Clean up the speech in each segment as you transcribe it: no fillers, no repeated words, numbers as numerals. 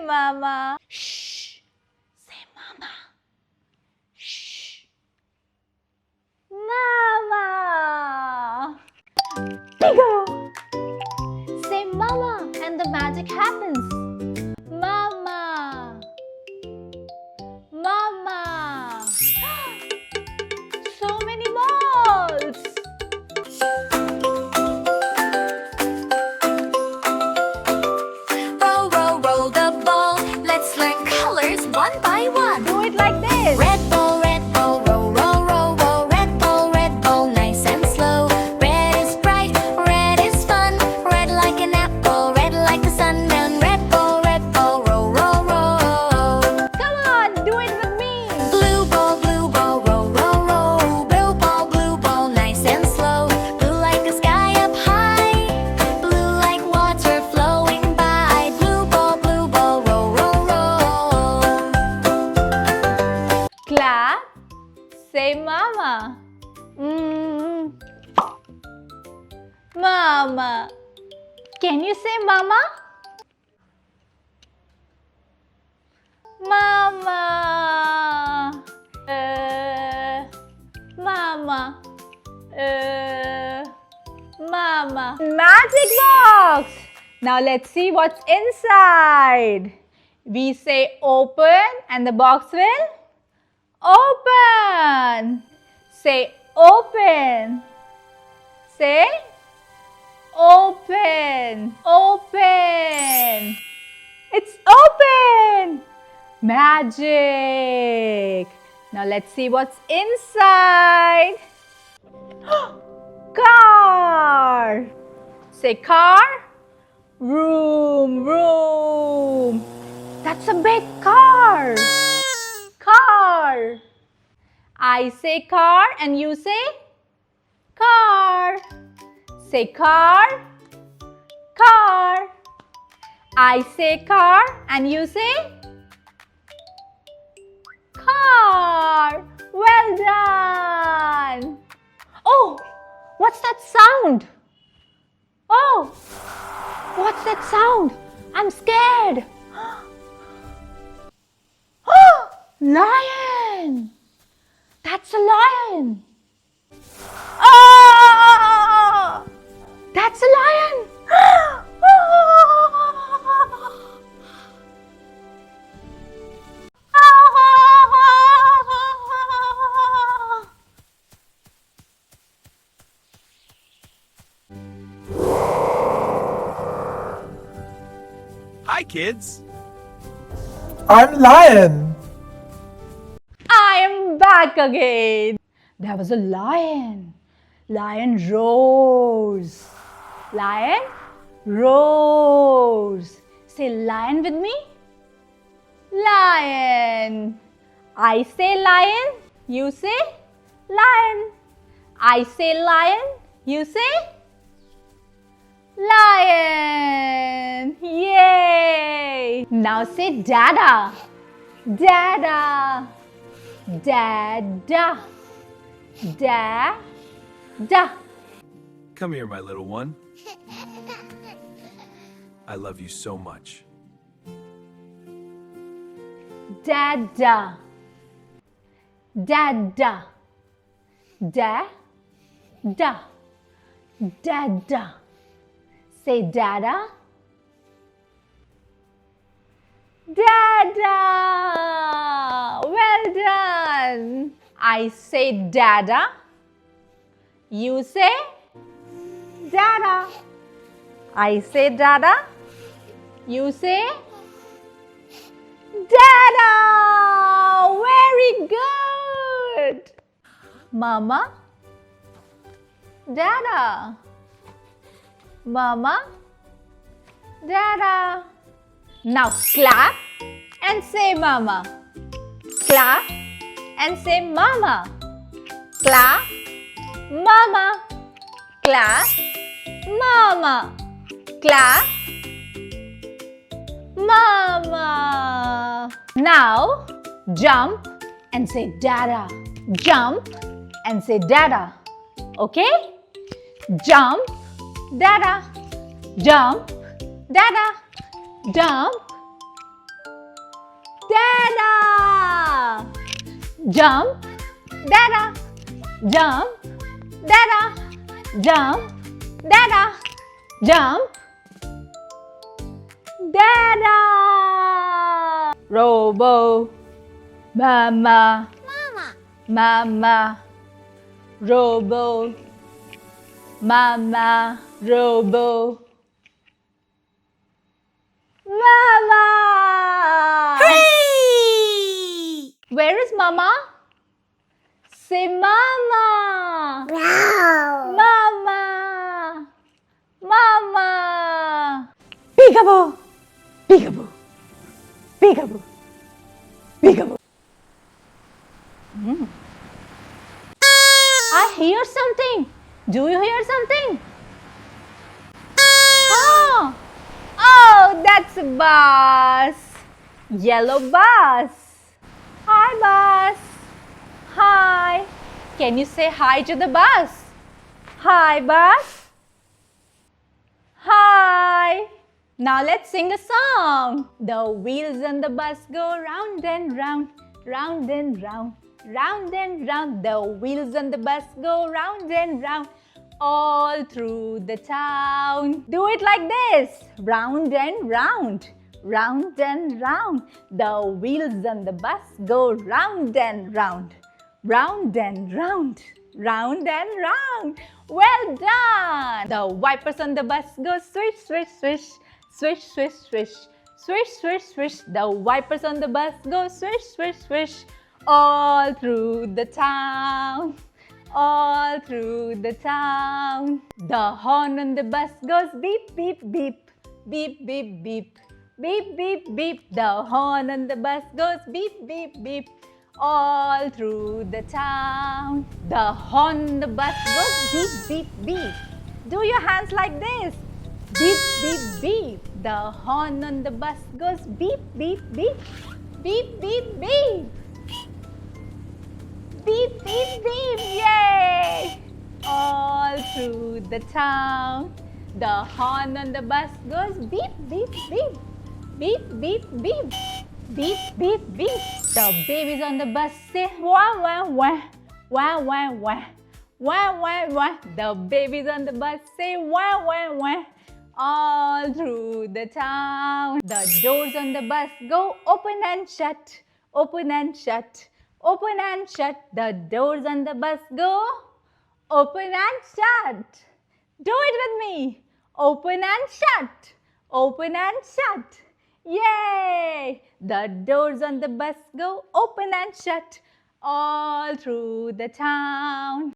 mama. Shh. Say mama. Shh. Mama. Bingo. Say mama and the magic happens. Mama. Mama. So many balls. Roll, roll, roll the ball. Let's learn colors one by one. Do it like this. Red ball, roll, roll, roll, roll. Red ball, nice and slow. Red is bright, red is fun. Red like an apple, red like the sun. And red ball, roll, roll, roll. Come on, do it with me. Blue ball, roll, roll, roll. Blue ball, nice and slow. Blue like the sky up high. Blue like water flowing by. Blue ball, roll, roll, roll. Clap. Say mama. Mama. Can you say mama? Mama. Mama. Mama. Magic box. Now let's see what's inside. We say open and the box will open. Say open. Say open. Open. It's open. Magic. Now let's see what's inside. Car. Say car. Room. Room. That's a big car. Car. I say car and you say car. Say car. Car. I say car and you say car. Well done. Oh, what's that sound? Oh, what's that sound? I'm scared. Oh, lion. That's a lion. Oh, that's a lion. Hi, kids. I'm Lion. I am back again. There was a lion. Lion roars. Lion roars. Say lion with me. Lion. I say lion. You say lion. I say lion. You say lion. Yay. Now say Dada. Dada. Dada. Dada. Come here, my little one. I love you so much. Dada. Dada. Dada. Dada. Say Dada. Dada. Well done. I say Dada. You say Dada. I say Dada. You say Dada. Very good. Mama. Dada. Mama. Dada. Now clap and say mama. Clap and say mama. Clap, mama. Clap, mama. Clap, mama. Now jump and say Dada. Jump and say Dada. Okay? Jump, Dada. Jump, Dada. Jump, Dada! Jump, Dada! Jump, Dada! Jump, Dada! Jump, Dada! Robo, Mama, Mama, Robo, Mama, Robo, Mama! Where is Mama? Say Mama! Mama! Mama! Peekaboo! Peekaboo! Peekaboo! Peekaboo! I hear something. Do you hear something? Oh, that's a bus. Yellow bus. Hi, bus. Hi. Can you say hi to the bus? Hi, bus. Hi. Now let's sing a song. The wheels on the bus go round and round, round and round, round and round. The wheels on the bus go round and round, all through the town. Do it like this. Round and round, round and round. The wheels on the bus go round and round, round and round, round and round. Well done. The wipers on the bus go swish, swish, swish, swish, swish, swish, swish, swish, swish. The wipers on the bus go swish, swish, swish, all through the town, all through the town. The horn on the bus goes beep, beep, beep, beep, beep, beep, beep, beep, beep. The horn on the bus goes beep, beep, beep, all through the town. The horn on the bus goes beep, beep, beep. Do your hands like this. Beep, beep, beep. The horn on the bus goes beep, beep, beep, beep, beep, beep. Beep, beep, beep, yay! All through the town. The horn on the bus goes beep, beep, beep, beep, beep, beep, beep, beep, beep. The babies on the bus say wah, wah, wah, wah, wah, wah, wah, wah, wah. The babies on the bus say wah, wah, wah, all through the town. The doors on the bus go open and shut, open and shut, open and shut. The doors on the bus go open and shut. Do it with me. Open and shut. Open and shut. Yay! The doors on the bus go open and shut all through the town.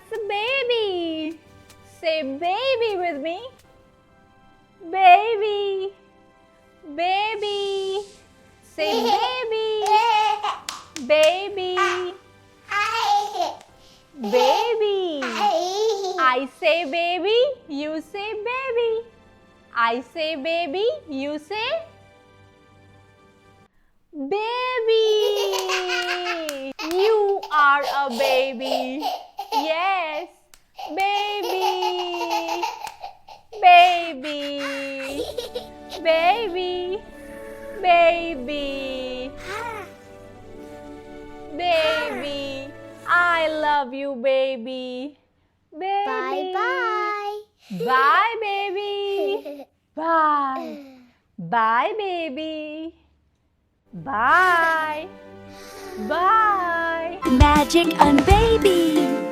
That's a baby. Say baby with me. Baby. Baby. Say baby. Baby. Baby. I say baby, you say baby. I say baby, you say baby. You are a baby. Yes, baby. Baby. Baby. Baby. Baby. I love you, baby. Baby. Bye-bye. Bye, baby. Bye. Bye, baby. Bye. Bye. Magic on baby.